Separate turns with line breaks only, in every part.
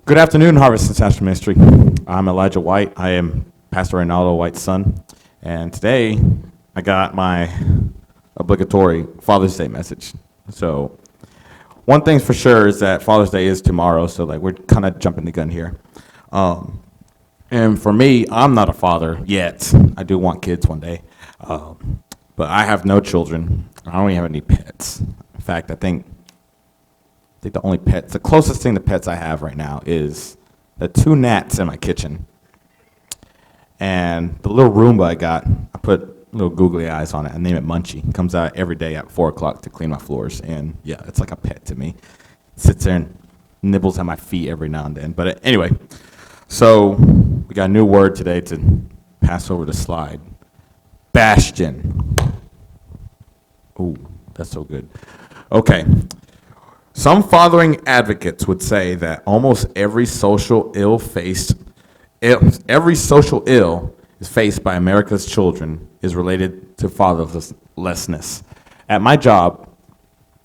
Good afternoon, Harvest International Ministry. I'm Elijah White. I am Pastor Reynaldo White's son. And today, I got my obligatory Father's Day message. So, one thing's for sure is that Father's Day is tomorrow, so we're kind of jumping the gun here. And for me, I'm not a father yet. I do want kids one day. But I have no children. I don't even have any pets. In fact, I think the closest thing to pets I have right now is the two gnats in my kitchen. And the little Roomba I got, I put little googly eyes on it. I name it Munchie. It comes out every day at 4 o'clock to clean my floors. And yeah, it's like a pet to me. It sits there and nibbles at my feet every now and then. But anyway, so we got a new word today to pass over the slide. Bastion. Ooh, that's so good. Okay. Some fathering advocates would say that almost every social ill is faced by America's children is related to fatherlessness. At my job,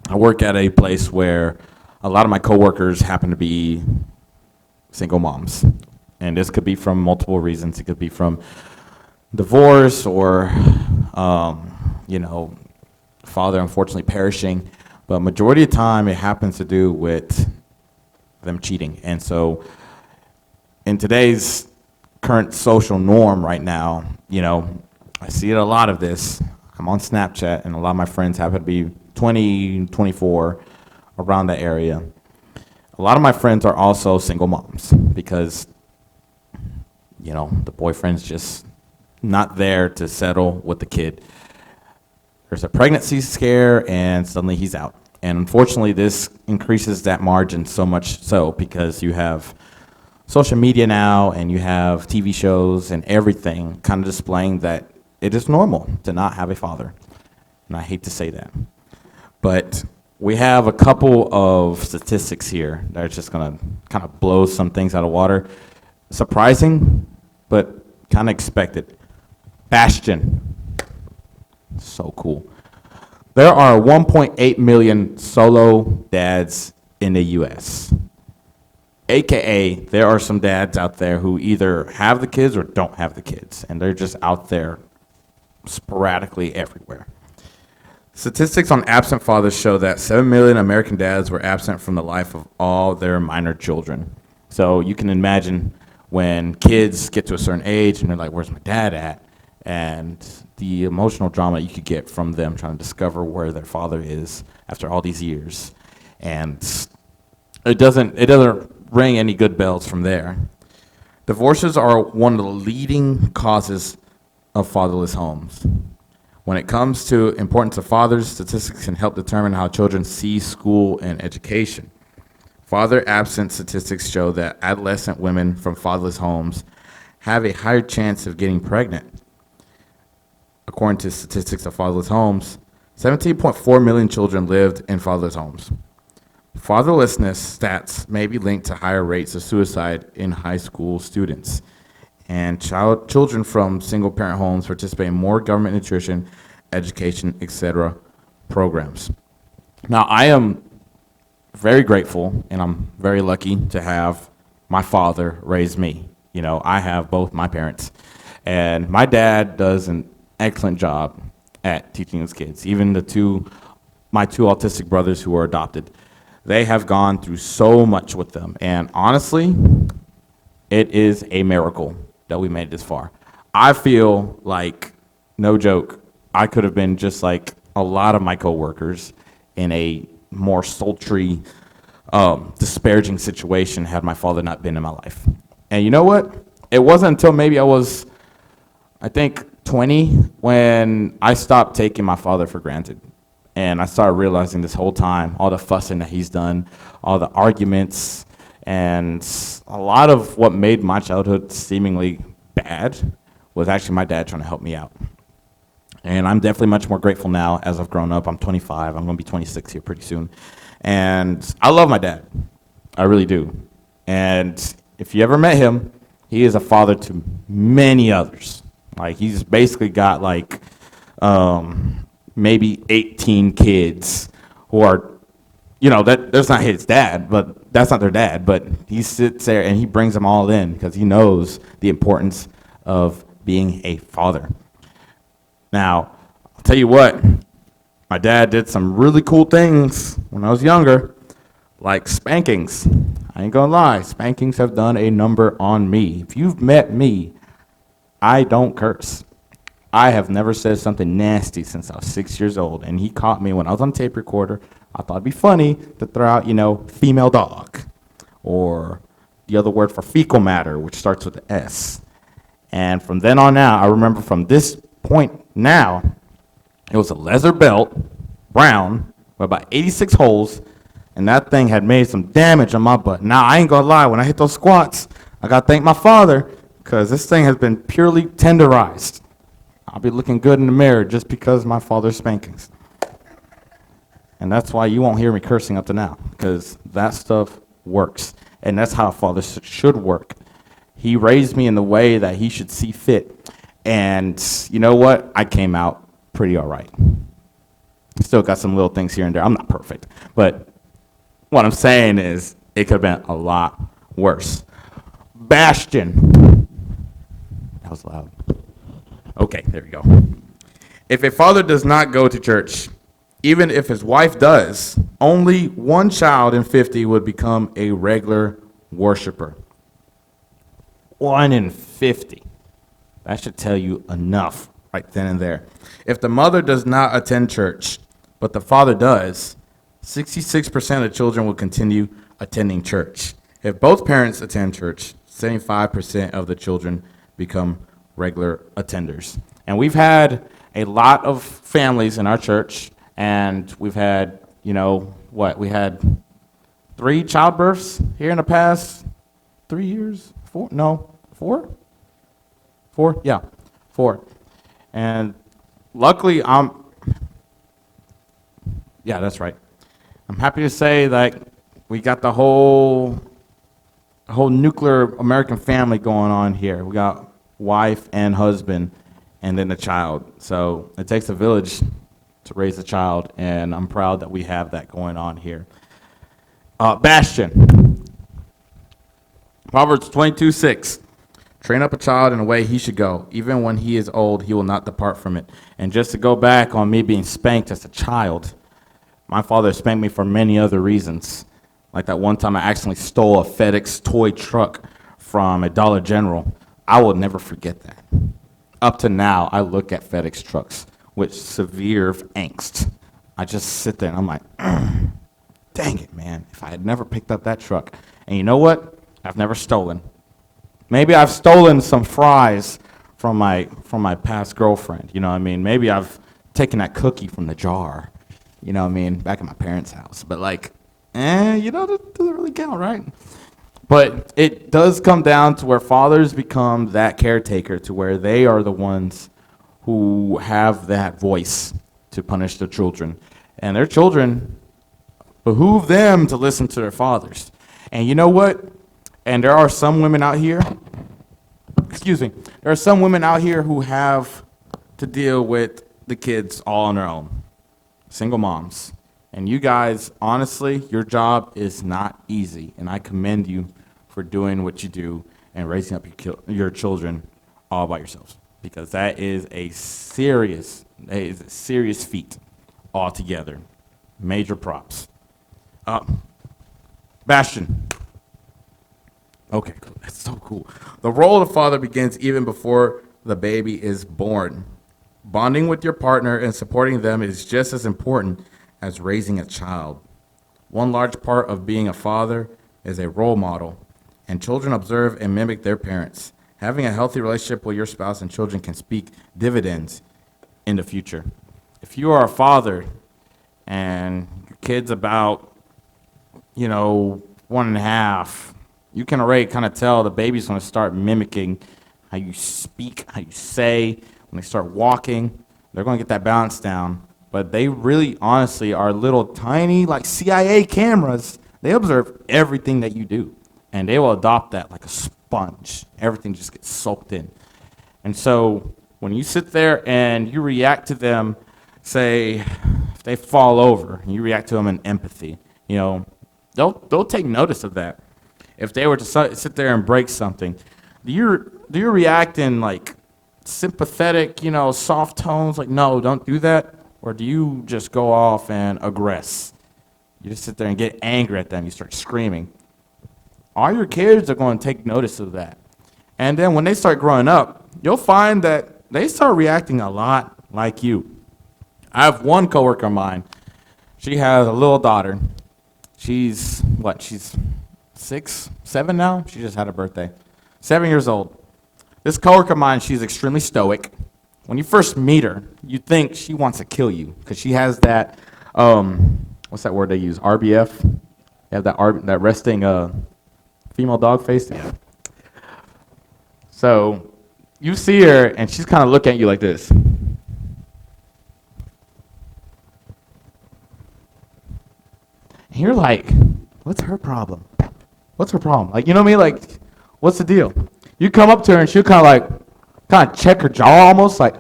I work at a place where a lot of my coworkers happen to be single moms. And this could be from multiple reasons. It could be from divorce or, father unfortunately perishing. But majority of the time, it happens to do with them cheating. And so in today's current social norm right now, I see a lot of this. I'm on Snapchat, and a lot of my friends happen to be 20, 24, around that area. A lot of my friends are also single moms because, the boyfriend's just not there to settle with the kid. There's a pregnancy scare, and suddenly he's out. And unfortunately, this increases that margin so much so because you have social media now, and you have TV shows and everything kind of displaying that it is normal to not have a father. And I hate to say that. But we have a couple of statistics here that are just going to kind of blow some things out of water. Surprising, but kind of expected. Bastion. So cool. There are 1.8 million solo dads in the U.S. AKA, there are some dads out there who either have the kids or don't have the kids, and they're just out there sporadically everywhere. Statistics on absent fathers show that 7 million American dads were absent from the life of all their minor children. So you can imagine when kids get to a certain age and they're like, where's my dad at? And the emotional drama you could get from them trying to discover where their father is after all these years. And it doesn't ring any good bells from there. Divorces are one of the leading causes of fatherless homes. When it comes to importance of fathers, statistics can help determine how children see school and education. Father absent statistics show that adolescent women from fatherless homes have a higher chance of getting pregnant. According to statistics of fatherless homes, 17.4 million children lived in fatherless homes. Fatherlessness stats may be linked to higher rates of suicide in high school students. And children from single-parent homes participate in more government nutrition, education, etc. programs. Now, I am very grateful, and I'm very lucky to have my father raise me. I have both my parents. And my dad does an excellent job at teaching his kids. Even my two autistic brothers who are adopted, they have gone through so much with them. And honestly, it is a miracle that we made it this far. I feel like, no joke, I could have been just like a lot of my coworkers in a more sultry, disparaging situation had my father not been in my life. And you know what? It wasn't until maybe I was, 20 when I stopped taking my father for granted. And I started realizing this whole time, all the fussing that he's done, all the arguments, and a lot of what made my childhood seemingly bad was actually my dad trying to help me out. And I'm definitely much more grateful now as I've grown up. I'm 25. I'm going to be 26 here pretty soon. And I love my dad. I really do. And if you ever met him, he is a father to many others. He's basically got maybe 18 kids who are that's not his dad, but that's not their dad. But he sits there and he brings them all in because he knows the importance of being a father. Now, I'll tell you what, my dad did some really cool things when I was younger, like spankings. I ain't gonna lie, spankings have done a number on me. If you've met me, I don't curse. I have never said something nasty since I was 6 years old, and he caught me when I was on tape recorder. I thought it'd be funny to throw out, female dog, or the other word for fecal matter, which starts with an S. And from then on out, I remember from this point now, it was a leather belt, brown, with about 86 holes, and that thing had made some damage on my butt. Now, I ain't gonna lie, when I hit those squats, I gotta thank my father, because this thing has been purely tenderized. I'll be looking good in the mirror just because of my father's spankings. And that's why you won't hear me cursing up to now, because that stuff works. And that's how a father should work. He raised me in the way that he should see fit. And you know what? I came out pretty all right. Still got some little things here and there. I'm not perfect. But what I'm saying is it could have been a lot worse. Bastion. That was loud. Okay, there we go. If a father does not go to church, even if his wife does, only one child in 50 would become a regular worshiper. 1 in 50. That should tell you enough right then and there. If the mother does not attend church, but the father does, 66% of children will continue attending church. If both parents attend church, 75% of the children become regular attenders. And we've had a lot of families in our church, and we've had, we had 3 childbirths here in the past 3 years? 4? No, 4? 4? Yeah, 4. And luckily, yeah, that's right. I'm happy to say that we got the whole nuclear American family going on here. We got wife and husband, and then a child. So it takes a village to raise a child, and I'm proud that we have that going on here. Bastion. Proverbs 22:6. Train up a child in a way he should go. Even when he is old, he will not depart from it. And just to go back on me being spanked as a child, my father spanked me for many other reasons. Like that one time I accidentally stole a FedEx toy truck from a Dollar General. I will never forget that. Up to now, I look at FedEx trucks with severe angst. I just sit there and I'm like, dang it, man. If I had never picked up that truck. And you know what? I've never stolen. Maybe I've stolen some fries from my past girlfriend. You know what I mean? Maybe I've taken that cookie from the jar. You know what I mean? Back at my parents' house. But that doesn't really count, right? But it does come down to where fathers become that caretaker, to where they are the ones who have that voice to punish their children. And their children behoove them to listen to their fathers. And you know what? And there are some women out here, there are some women out here who have to deal with the kids all on their own. Single moms. And you guys, honestly, your job is not easy. And I commend you for doing what you do and raising up your children all by yourselves, because that is a serious feat altogether. Major props. Bastion. Okay, cool. That's so cool. The role of father begins even before the baby is born. Bonding with your partner and supporting them is just as important as raising a child. One large part of being a father is a role model, and children observe and mimic their parents. Having a healthy relationship with your spouse and children can speak dividends in the future. If you are a father and your kid's about, 1.5, you can already kind of tell the baby's going to start mimicking how you speak, how you say. When they start walking, they're going to get that balance down. But they really, honestly, are little tiny, like CIA cameras. They observe everything that you do, and they will adopt that like a sponge. Everything just gets soaked in. And so when you sit there and you react to them, say, if they fall over, and you react to them in empathy, You know, they'll take notice of that. If they were to sit there and break something, do you react in like sympathetic, soft tones, like no, don't do that, or do you just go off and aggress? You just sit there and get angry at them. You start screaming. All your kids are going to take notice of that. And then when they start growing up, you'll find that they start reacting a lot like you. I have one coworker of mine. She has a little daughter. She's 6, 7 now? She just had a birthday. 7 years old. This coworker of mine, she's extremely stoic. When you first meet her, you think she wants to kill you because she has that, what's that word they use? RBF? They have that resting female dog face. Yeah. So you see her, and she's kind of looking at you like this. And you're like, what's her problem? What's her problem? Like, you know what I mean? Like, what's the deal? You come up to her, and she'll kind of check her jaw almost, like,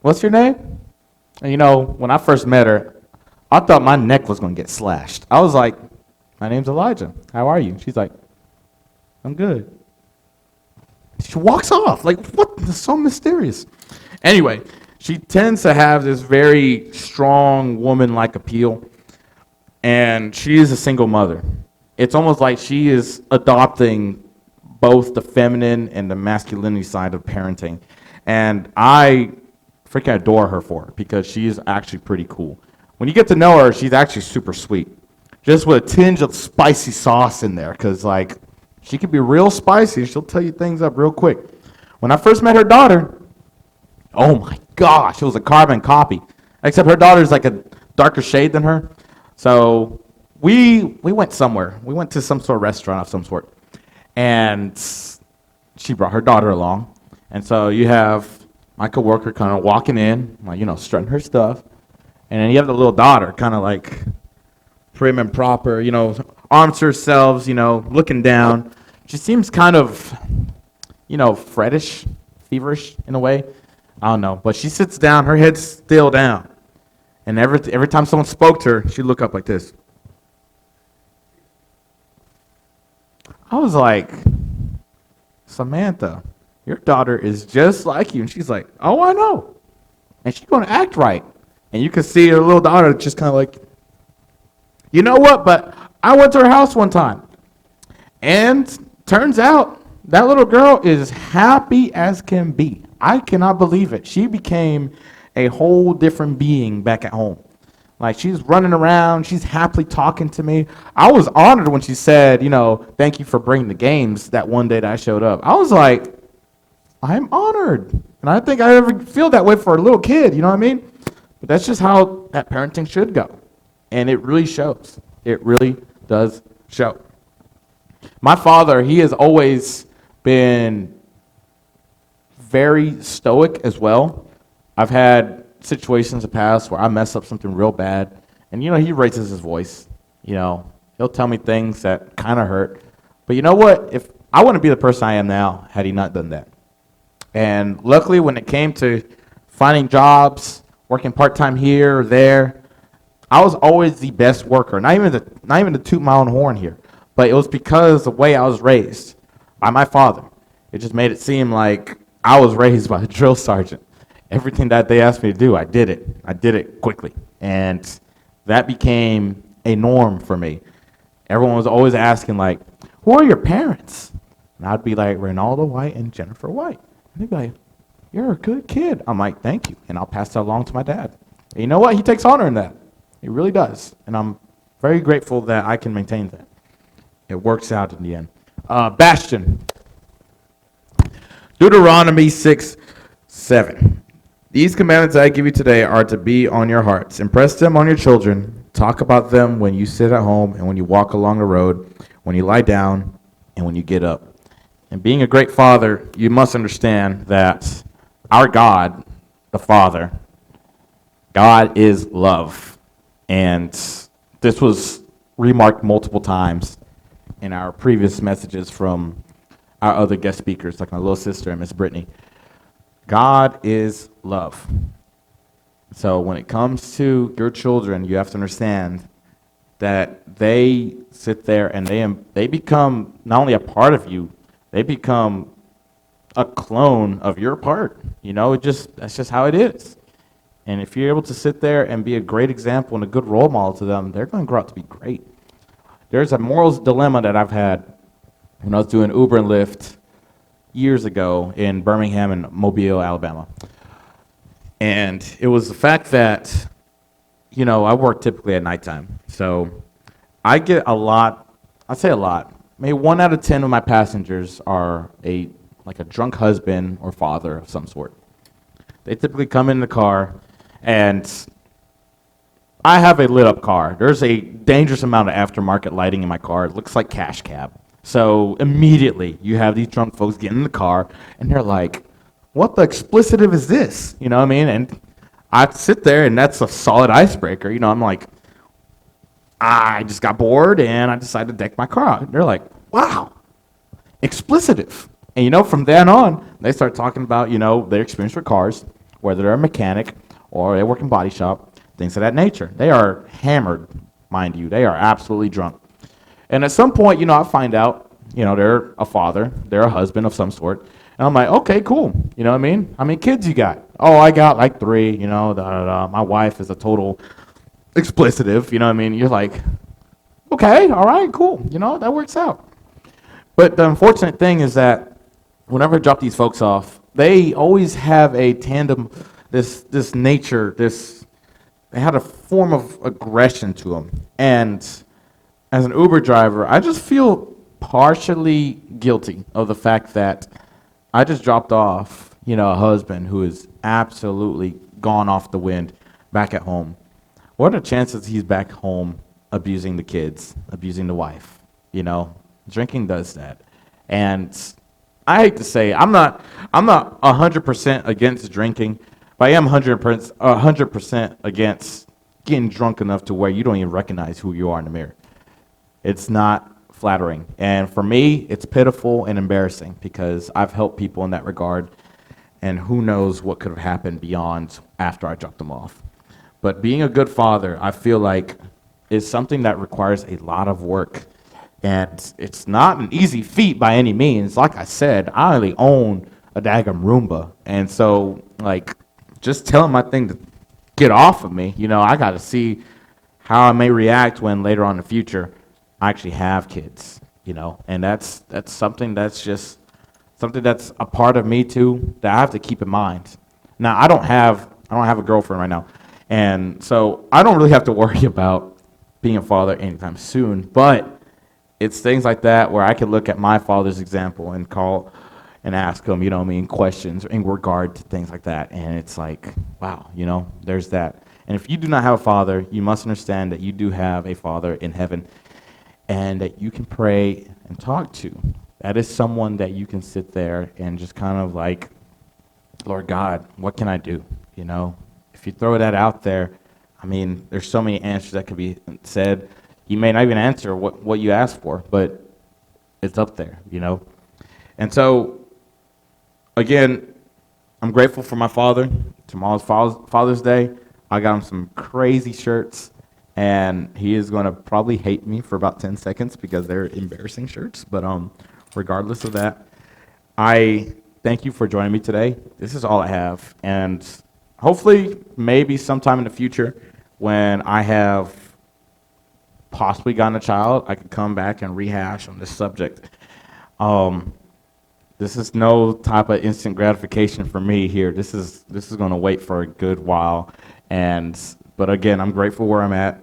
what's your name? And when I first met her, I thought my neck was going to get slashed. I was like, my name's Elijah. How are you? She's like, I'm good. She walks off. Like, what? That's so mysterious. Anyway, she tends to have this very strong woman-like appeal, and she is a single mother. It's almost like she is adopting both the feminine and the masculinity side of parenting. And I freaking adore her for it because she is actually pretty cool. When you get to know her, she's actually super sweet. Just with a tinge of spicy sauce in there because, like, she can be real spicy. She'll tell you things up real quick. When I first met her daughter, oh my gosh, it was a carbon copy. Except her daughter's like a darker shade than her. So we went somewhere. We went to some sort of restaurant of some sort. And she brought her daughter along. And so you have my coworker kind of walking in, like, strutting her stuff. And then you have the little daughter kind of like prim and proper, arms to herself, looking down. She seems kind of, frettish, feverish in a way. I don't know. But she sits down, her head's still down. And every time someone spoke to her, she'd look up like this. I was like, Samantha, your daughter is just like you. And she's like, oh, I know. And she's going to act right. And you can see her little daughter just kind of like, you know what? But I went to her house one time. And turns out that little girl is happy as can be. I cannot believe it. She became a whole different being back at home. Like, she's running around. She's happily talking to me. I was honored when she said, thank you for bringing the games that one day that I showed up. I was like, I'm honored. And I think I ever feel that way for a little kid, you know what I mean? But that's just how that parenting should go. And it really shows. It really does show. My father, he has always been very stoic as well. I've had situations in the past where I mess up something real bad. And, he raises his voice. He'll tell me things that kind of hurt. But you know what? If I wouldn't be the person I am now had he not done that. And luckily, when it came to finding jobs, working part-time here or there, I was always the best worker. Not even to toot my own horn here. But it was because the way I was raised by my father. It just made it seem like I was raised by a drill sergeant. Everything that they asked me to do, I did it. I did it quickly. And that became a norm for me. Everyone was always asking, like, who are your parents? And I'd be like, Ronaldo White and Jennifer White. And they'd be like, you're a good kid. I'm like, thank you. And I'll pass that along to my dad. And you know what? He takes honor in that. He really does. And I'm very grateful that I can maintain that. It works out in the end. Bastion. Deuteronomy 6:7. These commandments I give you today are to be on your hearts. Impress them on your children. Talk about them when you sit at home and when you walk along the road, when you lie down, and when you get up. And being a great father, you must understand that our God, the Father, God is love. And this was remarked multiple times in our previous messages from our other guest speakers, like my little sister and Miss Brittany. God is love. So when it comes to your children, you have to understand that they sit there and they become not only a part of you, they become a clone of your part. That's just how it is. And if you're able to sit there and be a great example and a good role model to them, they're going to grow up to be great. There's a morals dilemma that I've had when I was doing Uber and Lyft years ago in Birmingham and Mobile, Alabama. And it was the fact that, I work typically at nighttime. So I get a lot, I say a lot, maybe 1 out of 10 of my passengers are like a drunk husband or father of some sort. They typically come in the car, and I have a lit up car. There's a dangerous amount of aftermarket lighting in my car. It looks like cash cab. So immediately you have these drunk folks get in the car and they're like, what the explicitive is this? You know what I mean? And I sit there and that's a solid icebreaker. I'm like, I just got bored and I decided to deck my car out. They're like, wow, explicitive. And from then on, they start talking about, their experience with cars, whether they're a mechanic or they work in body shop, things of that nature. They are hammered, mind you. They are absolutely drunk. And at some point, I find out, they're a father, they're a husband of some sort. And I'm like, okay, cool. You know what I mean? How many kids you got? Oh, I got like 3, da, da, da. My wife is a total explicitive, you know what I mean? You're like, okay, all right, cool. That works out. But the unfortunate thing is that whenever I drop these folks off, they always have a tandem, this nature, they had a form of aggression to them. And as an Uber driver, I just feel partially guilty of the fact that I just dropped off, a husband who is absolutely gone off the wind back at home. What are the chances he's back home abusing the kids, abusing the wife? Drinking does that. And I hate to say, I'm not 100% against drinking, but I am 100% against getting drunk enough to where you don't even recognize who you are in the mirror. It's not flattering. And for me, it's pitiful and embarrassing because I've helped people in that regard, and who knows what could have happened beyond after I dropped them off. But being a good father, I feel like, is something that requires a lot of work. And it's not an easy feat by any means. Like I said, I only own a daggum Roomba. And so, just telling my thing to get off of me, I got to see how I may react when later on in the future I actually have kids, And that's something that's just something that's a part of me too that I have to keep in mind. Now, I don't have a girlfriend right now. And so I don't really have to worry about being a father anytime soon, but it's things like that where I can look at my father's example and call and ask him, questions in regard to things like that. And it's like, wow, there's that. And if you do not have a father, you must understand that you do have a father in heaven and that you can pray and talk to. That is someone that you can sit there and just kind of like, Lord God, what can I do? If you throw that out there, there's so many answers that could be said. You may not even answer what you asked for, but it's up there, And so, again, I'm grateful for my father. Tomorrow's Father's Day. I got him some crazy shirts, and he is going to probably hate me for about 10 seconds because they're embarrassing shirts. But regardless of that, I thank you for joining me today. This is all I have. And hopefully, maybe sometime in the future, when I have possibly gotten a child, I could come back and rehash on this subject. This is no type of instant gratification for me here. This is going to wait for a good while. But again, I'm grateful where I'm at,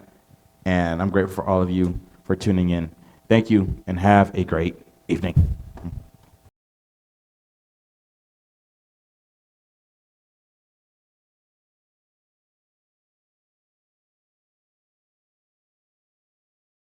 and I'm grateful for all of you for tuning in. Thank you, and have a great evening.